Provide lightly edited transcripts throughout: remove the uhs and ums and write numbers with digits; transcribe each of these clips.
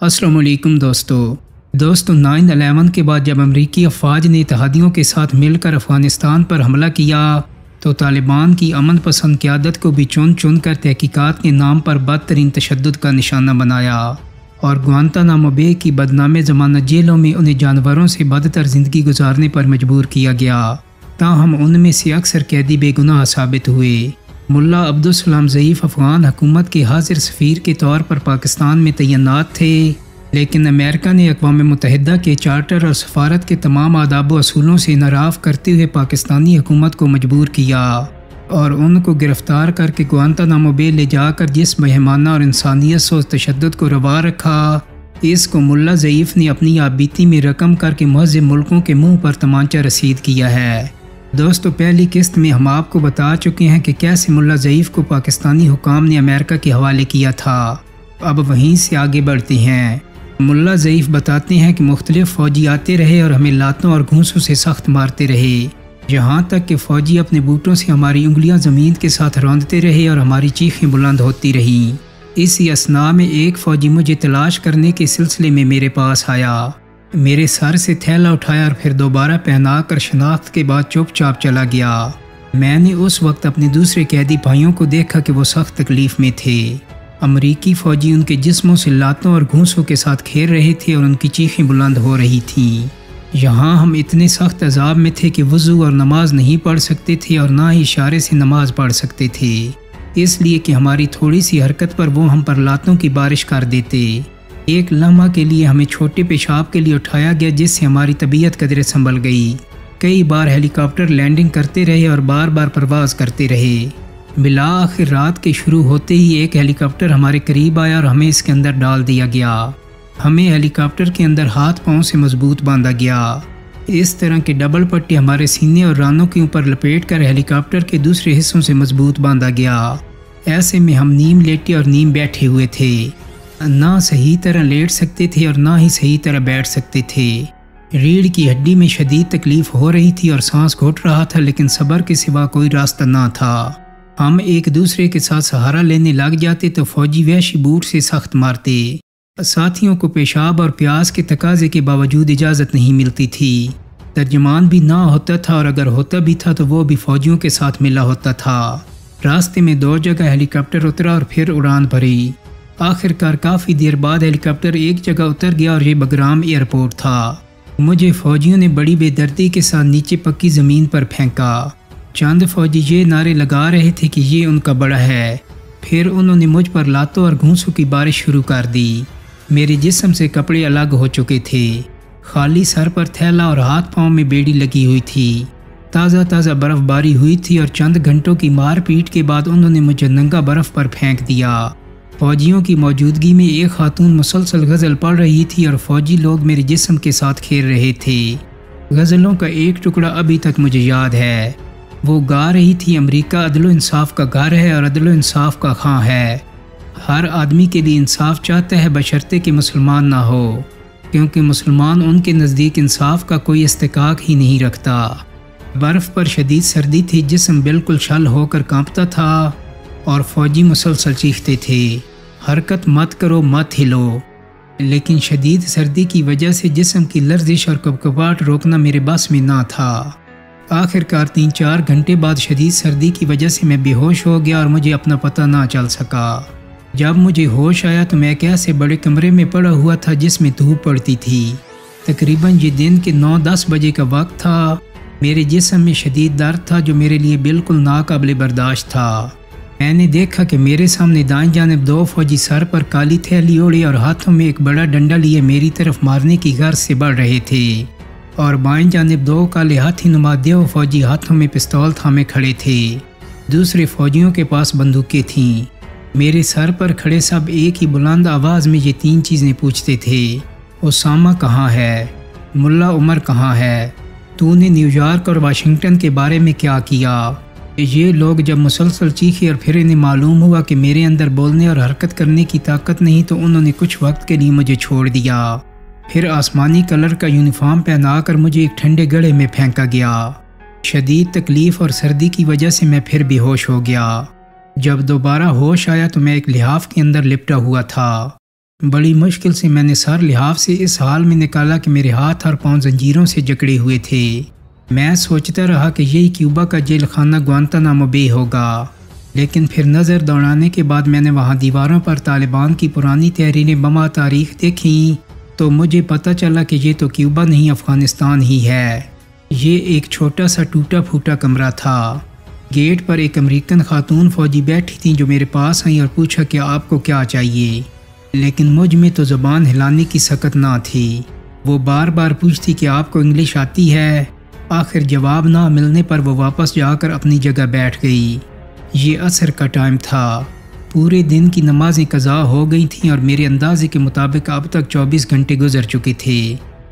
अस्सलाम वालेकुम दोस्तों 9/11 के बाद जब अमरीकी अफवाज ने इत्तेहादियों के साथ मिलकर अफ़गानिस्तान पर हमला किया तो तालिबान की अमन पसंद क़यादत को भी चुन चुन कर तहकीकात के नाम पर बदतरीन तशद्दुद का निशाना बनाया और गुआंतानामो बे की बदनामे ज़मानत जेलों में उन्हें जानवरों से बदतर ज़िंदगी गुजारने पर मजबूर किया गया। ताहम उनमें से अक्सर कैदी बेगुनाह साबित हुए। मुल्ला अब्दुल सलाम ज़ईफ़ अफ़गान हुकूमत के हाजिर सफ़ीर के तौर पर पाकिस्तान में तैनात थे, लेकिन अमेरिका ने अक़वाम मुत्तहिदा के चार्टर और सफ़ारत के तमाम आदाब व असूलों से नाराफ़ करते हुए पाकिस्तानी हुकूमत को मजबूर किया और उनको गिरफ़्तार करके गुआंतानामो बे ले जाकर जिस मेहमाना और इंसानियत सोच तशद्दुद को रवा रखा। इसको मुल्ला ज़ईफ़ ने अपनी आपबीती में रकम करके मुहज़्ज़िब मुल्कों के मुँह पर तमांचा रसीद किया है। दोस्तों, पहली किस्त में हम आपको बता चुके हैं कि कैसे मुल्ला ज़ईफ़ को पाकिस्तानी हुकाम ने अमेरिका के हवाले किया था। अब वहीं से आगे बढ़ते हैं। मुल्ला ज़ईफ़ बताते हैं कि मुख्तलिफ फ़ौजी आते रहे और हमें लातों और घूंसों से सख्त मारते रहे, यहाँ तक कि फ़ौजी अपने बूटों से हमारी उंगलियां ज़मीन के साथ रौंदते रहे और हमारी चीखें बुलंद होती रहीं। इसी असना में एक फ़ौजी मुझे तलाश करने के सिलसिले में मेरे पास आया, मेरे सर से थैला उठाया और फिर दोबारा पहना कर शनाख्त के बाद चुपचाप चला गया। मैंने उस वक्त अपने दूसरे कैदी भाइयों को देखा कि वो सख्त तकलीफ़ में थे। अमरीकी फ़ौजी उनके जिस्मों से लातों और घूंसों के साथ खेल रहे थे और उनकी चीखें बुलंद हो रही थीं। यहाँ हम इतने सख्त अजाब में थे कि वज़ू और नमाज नहीं पढ़ सकते थे और ना ही इशारे से नमाज पढ़ सकते थे, इसलिए कि हमारी थोड़ी सी हरकत पर वो हम पर लातों की बारिश कर देते। एक लम्हा के लिए हमें छोटे पेशाब के लिए उठाया गया, जिससे हमारी तबीयत कदरे संभल गई। कई बार हेलीकॉप्टर लैंडिंग करते रहे और बार बार परवाज़ करते रहे। बिला आखिर रात के शुरू होते ही एक हेलीकॉप्टर हमारे करीब आया और हमें इसके अंदर डाल दिया गया। हमें हेलीकॉप्टर के अंदर हाथ पांव से मजबूत बांधा गया। इस तरह के डबल पट्टी हमारे सीने और रानों के ऊपर लपेट कर हेलीकॉप्टर के दूसरे हिस्सों से मजबूत बांधा गया। ऐसे में हम नीम लेटे और नीम बैठे हुए थे, ना सही तरह लेट सकते थे और ना ही सही तरह बैठ सकते थे। रीढ़ की हड्डी में शदीद तकलीफ़ हो रही थी और सांस घुट रहा था, लेकिन सब्र के सिवा कोई रास्ता ना था। हम एक दूसरे के साथ सहारा लेने लग जाते तो फौजी वहशी बूट से सख्त मारते। साथियों को पेशाब और प्यास के तकाजे के बावजूद इजाज़त नहीं मिलती थी। तर्जमान भी ना होता था और अगर होता भी था तो वो भी फौजियों के साथ मिला होता था। रास्ते में 2 जगह हेलीकॉप्टर उतरा और फिर उड़ान भरी। आखिरकार काफ़ी देर बाद हेलीकॉप्टर एक जगह उतर गया और ये बगराम एयरपोर्ट था। मुझे फौजियों ने बड़ी बेदर्दी के साथ नीचे पक्की ज़मीन पर फेंका। चंद फौजी ये नारे लगा रहे थे कि ये उनका बड़ा है। फिर उन्होंने मुझ पर लातों और घूंसों की बारिश शुरू कर दी। मेरे जिस्म से कपड़े अलग हो चुके थे, खाली सर पर थैला और हाथ पाँव में बेड़ी लगी हुई थी। ताज़ा ताज़ा बर्फ़बारी हुई थी और चंद घंटों की मार पीट के बाद उन्होंने मुझे नंगा बर्फ़ पर फेंक दिया। फौजियों की मौजूदगी में एक खातून मुसलसल गज़ल पढ़ रही थी और फौजी लोग मेरे जिस्म के साथ खेल रहे थे। गज़लों का एक टुकड़ा अभी तक मुझे याद है। वो गा रही थी, अमेरिका अदलो इंसाफ का घर है और अदलो इंसाफ का खां है। हर आदमी के लिए इंसाफ चाहता है बशर्ते कि मुसलमान ना हो, क्योंकि मुसलमान उनके नज़दीक इंसाफ का कोई इस्तिकाक ही नहीं रखता। बर्फ़ पर शदीद सर्दी थी, जिस्म बिल्कुल शल होकर कांपता था और फौजी मुसलसल चीखते थे, हरकत मत करो, मत हिलो। लेकिन शदीद सर्दी की वजह से जिस्म की लर्जिश और कपकपाहट रोकना मेरे बस में ना था। आखिरकार 3-4 घंटे बाद शदीद सर्दी की वजह से मैं बेहोश हो गया और मुझे अपना पता ना चल सका। जब मुझे होश आया तो मैं एक ऐसे बड़े कमरे में पड़ा हुआ था जिसमें धूप पड़ती थी। तकरीबन ये दिन के 9-10 बजे का वक्त था। मेरे जिस्म में शदीद दर्द था जो मेरे लिए बिल्कुल नाकाबिले बर्दाश्त था। मैंने देखा कि मेरे सामने दाएं जानिब 2 फौजी सर पर काली थैली ओढ़े और हाथों में एक बड़ा डंडा लिए मेरी तरफ मारने की गर्ज से बढ़ रहे थे, और बाएं जानिब 2 काले हाथी नुमा देव फौजी हाथों में पिस्तौल थामे खड़े थे। दूसरे फौजियों के पास बंदूकें थीं। मेरे सर पर खड़े सब एक ही बुलंद आवाज़ में ये 3 चीज़ें पूछते थे, उसामा कहाँ है, मुल्ला उमर कहाँ है, तूने न्यूयॉर्क और वाशिंगटन के बारे में क्या किया। ये लोग जब मुसलसल चीखे और फिर इन्हें मालूम हुआ कि मेरे अंदर बोलने और हरकत करने की ताकत नहीं, तो उन्होंने कुछ वक्त के लिए मुझे छोड़ दिया। फिर आसमानी कलर का यूनिफॉर्म पहना कर मुझे एक ठंडे गड्ढे में फेंका गया। शदीद तकलीफ़ और सर्दी की वजह से मैं फिर बेहोश हो गया। जब दोबारा होश आया तो मैं एक लिहाफ के अंदर लिपटा हुआ था। बड़ी मुश्किल से मैंने सर लिहाफ से इस हाल में निकाला कि मेरे हाथ और पांव जंजीरों से जकड़े हुए थे। मैं सोचता रहा कि यही क्यूबा का जेल खाना ग्वांतानामो बे होगा, लेकिन फिर नज़र दौड़ाने के बाद मैंने वहाँ दीवारों पर तालिबान की पुरानी तहरीरें बमा तारीख देखी तो मुझे पता चला कि ये तो क्यूबा नहीं अफ़गानिस्तान ही है। ये एक छोटा सा टूटा फूटा कमरा था। गेट पर एक अमेरिकन खातून फ़ौजी बैठी थी जो मेरे पास आई और पूछा कि आपको क्या चाहिए, लेकिन मुझ में तो ज़बान हिलाने की सकत ना थी। वो बार बार पूछती कि आपको इंग्लिश आती है। आखिर जवाब ना मिलने पर वो वापस जाकर अपनी जगह बैठ गई। ये असर का टाइम था। पूरे दिन की नमाज़ें क़ज़ा हो गई थीं और मेरे अंदाजे के मुताबिक अब तक 24 घंटे गुजर चुके थे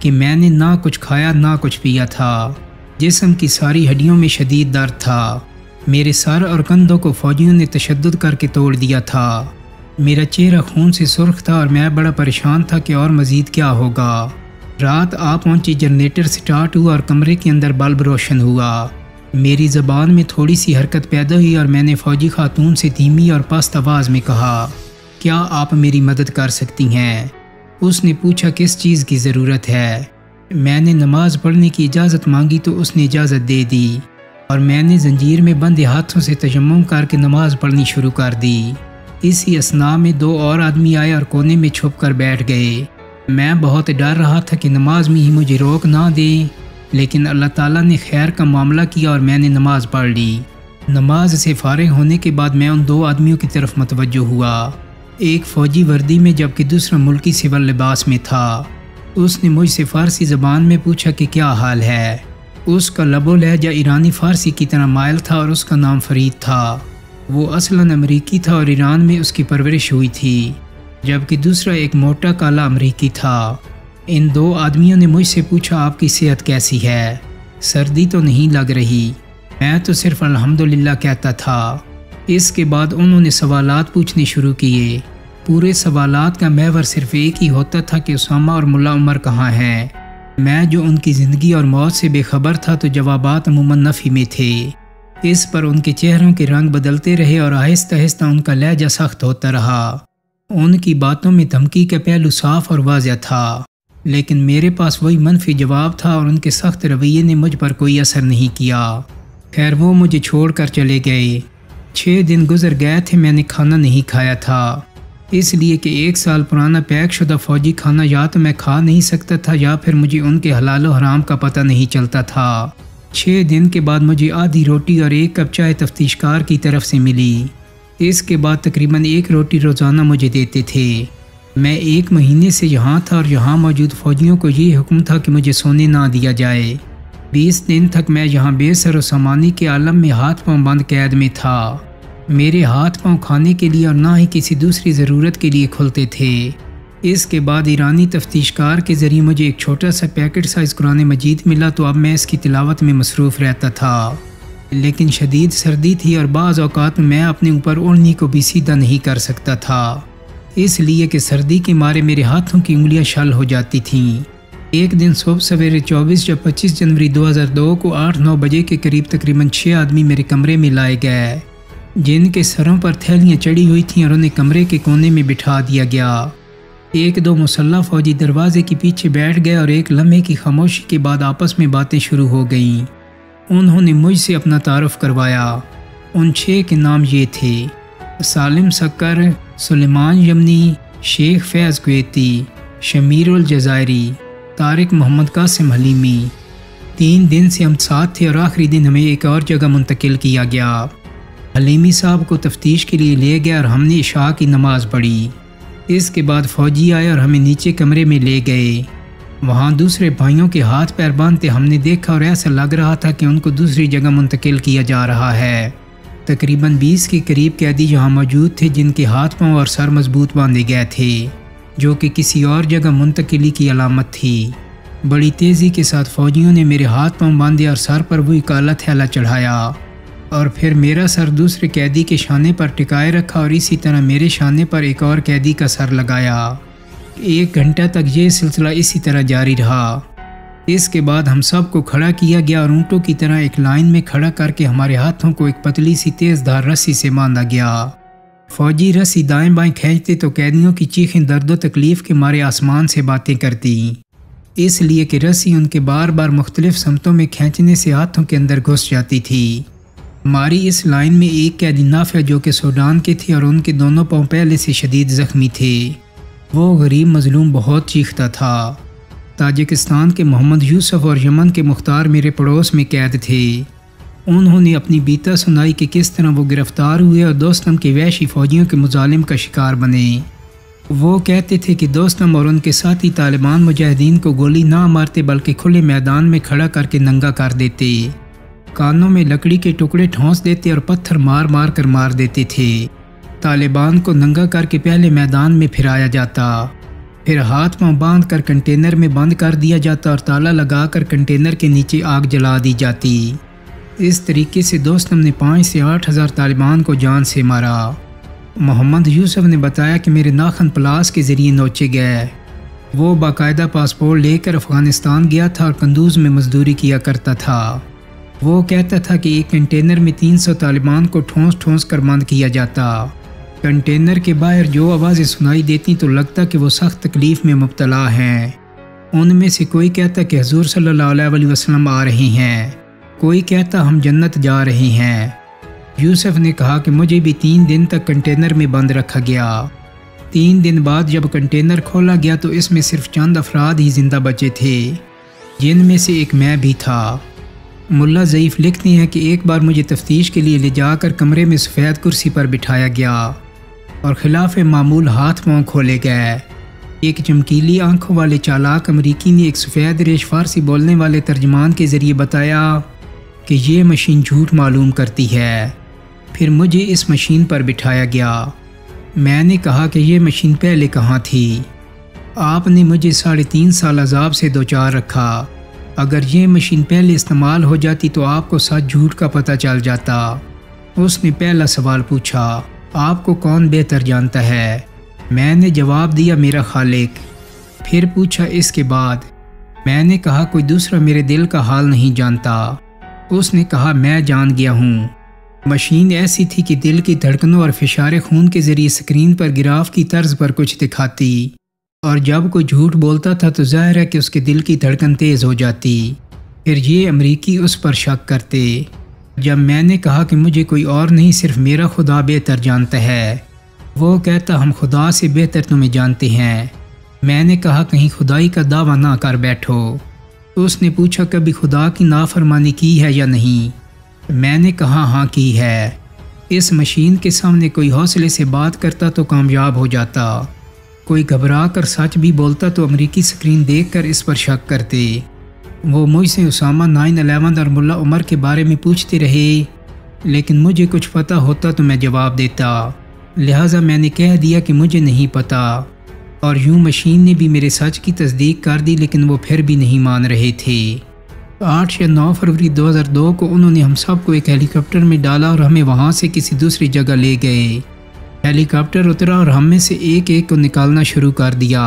कि मैंने ना कुछ खाया ना कुछ पिया था। जिस्म की सारी हड्डियों में शदीद दर्द था। मेरे सर और कंधों को फ़ौजियों ने तशद्दुद करके तोड़ दिया था। मेरा चेहरा खून से सुर्ख था और मैं बड़ा परेशान था कि और मज़ीद क्या होगा। रात आ पहुंची, जनरेटर स्टार्ट हुआ और कमरे के अंदर बल्ब रोशन हुआ। मेरी ज़बान में थोड़ी सी हरकत पैदा हुई और मैंने फ़ौजी खातून से धीमी और पस्त आवाज़ में कहा, क्या आप मेरी मदद कर सकती हैं? उसने पूछा किस चीज़ की ज़रूरत है। मैंने नमाज़ पढ़ने की इजाज़त मांगी तो उसने इजाज़त दे दी और मैंने जंजीर में बंधे हाथों से तयम्मुम करके नमाज़ पढ़नी शुरू कर दी। इसी असना में 2 और आदमी आए और कोने में छुप कर बैठ गए। मैं बहुत डर रहा था कि नमाज में ही मुझे रोक ना दें, लेकिन अल्लाह ताला ने खैर का मामला किया और मैंने नमाज पढ़ ली। नमाज से फारिग होने के बाद मैं उन 2 आदमियों की तरफ मुतवज्जो हुआ। एक फ़ौजी वर्दी में जबकि दूसरा मुल्की सिविल लिबास में था। उसने मुझसे फ़ारसी ज़बान में पूछा कि क्या हाल है। उसका लबो लहजा ईरानी फ़ारसी की तरह मायल था और उसका नाम फरीद था। वो असलन अमरीकी था और ईरान में उसकी परवरिश हुई थी, जबकि दूसरा एक मोटा काला अमरीकी था। इन 2 आदमियों ने मुझसे पूछा आपकी सेहत कैसी है, सर्दी तो नहीं लग रही। मैं तो सिर्फ अल्हम्दुलिल्लाह कहता था। इसके बाद उन्होंने सवालात पूछने शुरू किए। पूरे सवालात का महवर सिर्फ एक ही होता था कि उसामा और मुल्ला उमर कहाँ हैं। मैं जो उनकी ज़िंदगी और मौत से बेखबर था तो जवाबात अमूमन नफ़ी में थे। इस पर उनके चेहरों के रंग बदलते रहे और आहिस्ता आहिस्ता उनका लहजा सख्त होता रहा। उनकी बातों में धमकी का पहलू साफ और वाज़ह था, लेकिन मेरे पास वही मनफी जवाब था और उनके सख्त रवैये ने मुझ पर कोई असर नहीं किया। खैर वो मुझे छोड़ कर चले गए। 6 दिन गुजर गए थे, मैंने खाना नहीं खाया था, इसलिए कि 1 साल पुराना पैक शुदा फ़ौजी खाना या तो मैं खा नहीं सकता था या फिर मुझे उनके हलाल व हराम का पता नहीं चलता था। 6 दिन के बाद मुझे आधी रोटी और 1 कप चाय तफ्तीशकार की तरफ से मिली। इसके बाद तकरीबन 1 रोटी रोज़ाना मुझे देते थे। मैं 1 महीने से यहाँ था और यहाँ मौजूद फ़ौजियों को ये हुक्म था कि मुझे सोने ना दिया जाए। 20 दिन तक मैं यहाँ बेसर व सामानी के आलम में हाथ पांव बंद कैद में था। मेरे हाथ पांव खाने के लिए और ना ही किसी दूसरी ज़रूरत के लिए खुलते थे। इसके बाद ईरानी तफ्तीशकार के ज़रिए मुझे एक छोटा सा पैकेट साइज़ कुरान मजीद मिला तो अब मैं इसकी तिलावत में मसरूफ़ रहता था। लेकिन शदीद सर्दी थी और बाज़ औक़ात मैं अपने ऊपर ओढ़नी को भी सीधा नहीं कर सकता था, इसलिए कि सर्दी के मारे मेरे हाथों की उंगलियां शल हो जाती थीं। एक दिन सुबह सवेरे 24 या 25 जनवरी 2002 को 8-9 बजे के करीब तकरीबन 6 आदमी मेरे कमरे में लाए गए, जिनके सरों पर थैलियाँ चढ़ी हुई थीं और उन्हें कमरे के कोने में बिठा दिया गया। 1-2 मुसल्ला फ़ौजी दरवाजे के पीछे बैठ गए और एक लम्हे की खामोशी के बाद आपस में बातें शुरू हो गईं। उन्होंने मुझसे अपना तारुफ करवाया। उन 6 के नाम ये थे: सालिम सक्कर, सुलेमान यमनी, शेख फैज़ कुवैती, शमीरुल जज़ायरी, तारिक मोहम्मद कासिम हलीमी। 3 दिन से हम साथ थे और आखिरी दिन हमें एक और जगह मुंतकिल किया गया। हलीमी साहब को तफ्तीश के लिए ले गया और हमने इशा की नमाज़ पढ़ी। इसके बाद फ़ौजी आए और हमें नीचे कमरे में ले गए। वहाँ दूसरे भाइयों के हाथ पैर बांधते हमने देखा और ऐसा लग रहा था कि उनको दूसरी जगह मुंतकिल किया जा रहा है। तकरीबन 20 के करीब कैदी यहाँ मौजूद थे जिनके हाथ पांव और सर मजबूत बांधे गए थे, जो कि किसी और जगह मुंतकिली की अलामत थी। बड़ी तेज़ी के साथ फ़ौजियों ने मेरे हाथ पांव बांधे और सर पर वही काला थैला चढ़ाया और फिर मेरा सर दूसरे कैदी के शाने पर टिकाए रखा और इसी तरह मेरे शाने पर एक और कैदी का सर लगाया। 1 घंटा तक ये सिलसिला इसी तरह जारी रहा। इसके बाद हम सब को खड़ा किया गया और ऊँटों की तरह एक लाइन में खड़ा करके हमारे हाथों को एक पतली सी तेज़ धार रस्सी से बांधा गया। فوجی رسی دائیں بائیں کھینچتے تو قیدیوں کی چیخیں درد و تکلیف کے مارے آسمان سے باتیں کرتی، اس لیے کہ رسی ان کے بار بار مختلف سمتوں میں کھینچنے سے ہاتھوں کے اندر گھس جاتی تھی۔ ہماری اس لائن میں ایک قیدی نافع جو کہ سوڈان کے تھے اور ان کے دونوں پاؤں پہلے سے شدید زخمی تھے، وہ غریب مظلوم بہت چیختا تھا۔ تاجکستان کے محمد یوسف اور یمن کے مختار میرے پڑوس میں قید تھے۔ انہوں نے اپنی بیتا سنائی کہ کس طرح وہ گرفتار ہوئے اور دوستم کے وحشی فوجیوں کے مظالم کا شکار بنے۔ وہ کہتے تھے کہ دوستم اور ان کے ساتھی طالبان مجاہدین کو گولی نہ مارتے بلکہ کھلے میدان میں کھڑا کر کے ننگا کر دیتے، کانوں میں لکڑی کے ٹکڑے ٹھونس دیتے اور پتھر مار مار کر مار دیتے تھے۔ طالبان کو ننگا کر کے پہلے میدان میں پھرایا جاتا، پھر ہاتھ پاؤں باندھ کر کنٹینر میں بند کر دیا جاتا اور تالا لگا کر کنٹینر کے نیچے آگ جلا دی جاتی۔ اس طریقے سے دوستم نے 5 سے 8 ہزار طالبان کو جان سے مارا۔ محمد یوسف نے بتایا کہ میرے ناخن پلاس کے ذریعے نوچے گئے۔ وہ باقاعدہ پاسپورٹ لے کر افغانستان گیا تھا اور قندوز میں مزدوری کیا کرتا تھا۔ وہ کہتا تھا کہ ایک کنٹینر میں 300 طالبان کو ٹھونس ٹھونس کر بند کیا جاتا۔ کنٹینر کے باہر جو آوازیں سنائی دیتی تو لگتا کہ وہ سخت تکلیف میں مبتلا ہیں۔ ان میں سے کوئی کہتا کہ حضور صلی اللہ علیہ وسلم آ رہے ہیں، کوئی کہتا ہم جنت جا رہے ہیں۔ یوسف نے کہا کہ مجھے بھی 3 دن تک کنٹینر میں بند رکھا گیا۔ 3 دن بعد جب کنٹینر کھولا گیا تو اس میں صرف چند افراد ہی زندہ بچے تھے، جن میں سے ایک میں بھی تھا۔ ملا ضعیف لکھتے ہیں کہ ایک بار مجھے تفتیش کے لیے لے جا کر کمرے میں سفید کرسی پر بٹھایا گیا اور خلاف معمول ہاتھ پاؤں کھولے گئے۔ ایک چمکیلی آنکھوں والے چالاک امریکی نے ایک سفید ریش فارسی بولنے والے ترجمان کے ذریعے بتایا کہ یہ مشین جھوٹ معلوم کرتی ہے۔ پھر مجھے اس مشین پر بٹھایا گیا۔ میں نے کہا کہ یہ مشین پہلے کہاں تھی؟ آپ نے مجھے 3.5 سال عذاب سے دوچار رکھا۔ اگر یہ مشین پہلے استعمال ہو جاتی تو آپ کو سچ جھوٹ کا پتہ چل جاتا۔ اس نے پہلا سوال پوچھا، آپ کو کون بہتر جانتا ہے؟ میں نے جواب دیا، میرا خالق۔ پھر پوچھا اس کے بعد؟ میں نے کہا کوئی دوسرا میرے دل کا حال نہیں جانتا۔ اس نے کہا میں جان گیا ہوں۔ مشین ایسی تھی کہ دل کی دھڑکنوں اور فشار خون کے ذریعے اسکرین پر گراف کی طرز پر کچھ دکھاتی، اور جب کوئی جھوٹ بولتا تھا تو ظاہر ہے کہ اس کے دل کی دھڑکن تیز ہو جاتی۔ پھر یہ امریکی اس پر شک کرتے۔ جب میں نے کہا کہ مجھے کوئی اور نہیں صرف میرا خدا بہتر جانتا ہے، وہ کہتا ہم خدا سے بہتر تمہیں جانتے ہیں۔ میں نے کہا کہیں خدائی کا دعویٰ نہ کر بیٹھو۔ اس نے پوچھا کبھی خدا کی نافرمانی کی ہے یا نہیں؟ میں نے کہا ہاں کی ہے۔ اس مشین کے سامنے کوئی حوصلے سے بات کرتا تو کامیاب ہو جاتا، کوئی گھبرا کر سچ بھی بولتا تو امریکی سکرین دیکھ کر اس پر شک کرتے۔ وہ مجھ سے اسامہ 9/11 اور ملا عمر کے بارے میں پوچھتے رہے، لیکن مجھے کچھ پتہ ہوتا تو میں جواب دیتا، لہٰذا میں نے کہہ دیا کہ مجھے نہیں پتہ، اور یوں مشین نے بھی میرے سچ کی تصدیق کر دی، لیکن وہ پھر بھی نہیں مان رہے تھے۔ 8 یا 9 فروری 2002 کو انہوں نے ہم سب کو ایک ہیلی کاپٹر میں ڈالا اور ہمیں وہاں سے کسی دوسری جگہ لے گئے۔ ہیلی کاپٹر اترا اور ہم میں سے ایک ایک کو نکالنا شروع کر دیا۔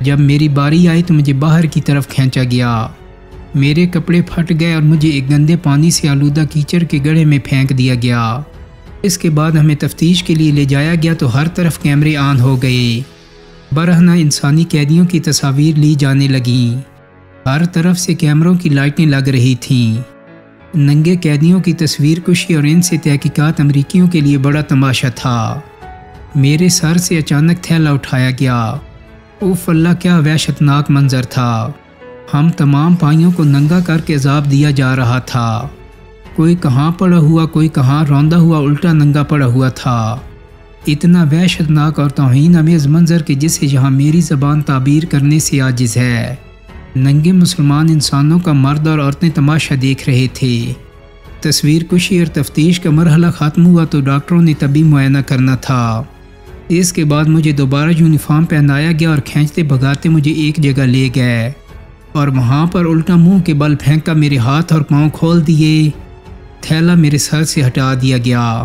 جب میری باری آئی تو مجھے باہر کی طرف کھینچا گیا۔ میرے کپڑے پھٹ گئے اور مجھے ایک گندے پانی سے آلودہ کیچڑ کے گڑھے میں پھینک دیا گیا۔ اس کے بعد ہمیں تفتیش کے لیے لے جایا گیا تو ہر طرف کیمرے آن ہو گئے۔ برہنہ انسانی قیدیوں کی تصاویر لی جانے لگیں۔ ہر طرف سے کیمروں کی لائٹیں لگ رہی تھیں۔ ننگے قیدیوں کی تصویر کشی اور ان سے تحقیقات امریکیوں کے لیے بڑا تماشا تھا۔ میرے سر سے اچانک تھیلا اٹھایا گیا۔ اوف اللہ، کیا وحشتناک منظر تھا۔ ہم تمام بھائیوں کو ننگا کر کے عذاب دیا جا رہا تھا۔ کوئی کہاں پڑا ہوا، کوئی کہاں روندا ہوا الٹا ننگا پڑا ہوا تھا۔ اتنا وحشتناک اور توہین آمیز منظر کہ جسے یہاں میری زبان تعبیر کرنے سے عاجز ہے۔ ننگے مسلمان انسانوں کا مرد اور عورتیں تماشا دیکھ رہے تھے۔ تصویر کشی اور تفتیش کا مرحلہ ختم ہوا تو ڈاکٹروں نے طبی معائنہ کرنا تھا۔ اس کے بعد مجھے دوبارہ یونیفارم پہنایا گیا اور کھینچتے بھگاتے مجھے ایک جگہ لے گئے، اور وہاں پر الٹا منہ کے بل پھینکا میرے ہاتھ اور پاؤں کھول دیے۔ تھیلا میرے سر سے ہٹا دیا گیا۔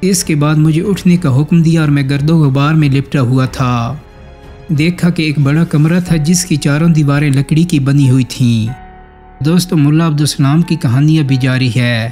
اس کے بعد مجھے اٹھنے کا حکم دیا اور میں گرد و غبار میں لپٹا ہوا تھا۔ دیکھا کہ ایک بڑا کمرہ تھا جس کی چاروں دیواریں لکڑی کی بنی ہوئی تھیں۔ دوستو، ملا عبدالسلام کی کہانی ابھی جاری ہے۔